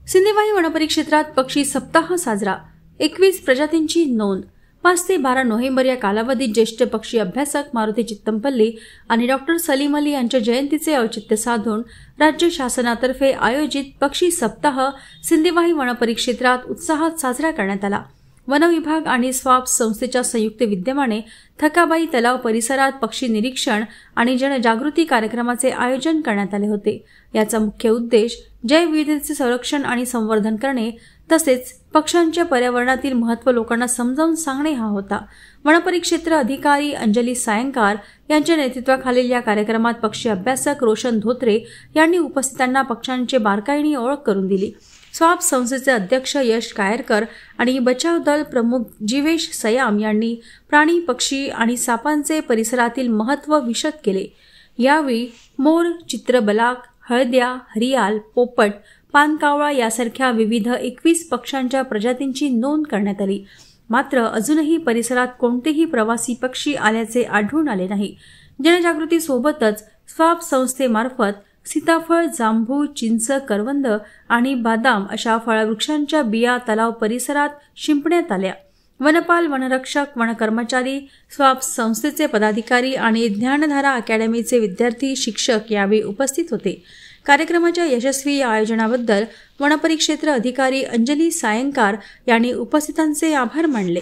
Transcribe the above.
सिंदेवाही वनपरिक्षेत्रात पक्षी सप्ताह साजरा। 21 प्रजातींची नोंद। 5 ते 12 नोव्हेंबर या कालावधीत ज्येष्ठ पक्षी अभ्यासक मारुती चित्तमपल्ली आणि डॉक्टर सलीम अली यांच्या जयंतीचे औचित्य साधून राज्य शासनातर्फे आयोजित पक्षी सप्ताह सिंदेवाही वनपरिक्षेत्रात उत्साहात साजरा करण्यात आला। वन विभाग आणि स्वाप संस्थेच्या संयुक्त विद्यमाने थकाबाई तलाव परिसरात पक्षी निरीक्षण आणि जनजागृती कार्यक्रमाचे आयोजन करण्यात आले होते। याचा मुख्य उद्देश जैवविविधतेचे संरक्षण आणि संवर्धन करणे तसेच पक्ष्यांच्या पर्यावरणातील महत्त्व लोकांना समजावून सांगणे हा होता। वनपरिक्षेत्र अधिकारी अंजली सायंकार यांच्या नेतृत्वाखालील या कार्यक्रमात पक्षी अभ्यासक रोशन धोत्रे यांनी उपस्थितांना पक्ष्यांची बारकाईने ओळख करून दिली। स्वाप संस्थेचे अध्यक्ष यश कायरकर आणि बचाव दल प्रमुख जीवेश सयाम यांनी प्राणी पक्षी आणि सापांचे परिसरातील महत्त्व विशद केले। यावेळी मोर, चित्रबलाक, हळद्या, हरियाल, पोपट, पानकावळा यासारख्या विविध 21 पक्ष्यांच्या प्रजातींची नोंद करण्यात आली। मात्र अजूनही परिसरात कोणतेही प्रवासी पक्षी आल्याचे आढळून आले नाही। जनजागृती सोबतच स्वाप संस्थेमार्फत सीताफळ, जांभूळ, चिंच, करवंद आणि बदाम अशा फळवृक्षांच्या बिया तलाव परिसरात शिंपण्यात आल्या। वनपाल, वनरक्षक, वनकर्मचारी, स्वाप संस्थेचे पदाधिकारी आणि ज्ञानधारा अकॅडमीचे विद्यार्थी, शिक्षक यावेळी उपस्थित होते। कार्यक्रमाच्या यशस्वी आयोजनाबद्दल वनपरिक्षेत्र अधिकारी अंजली सायंकार यांनी उपस्थितांचे आभार मानले।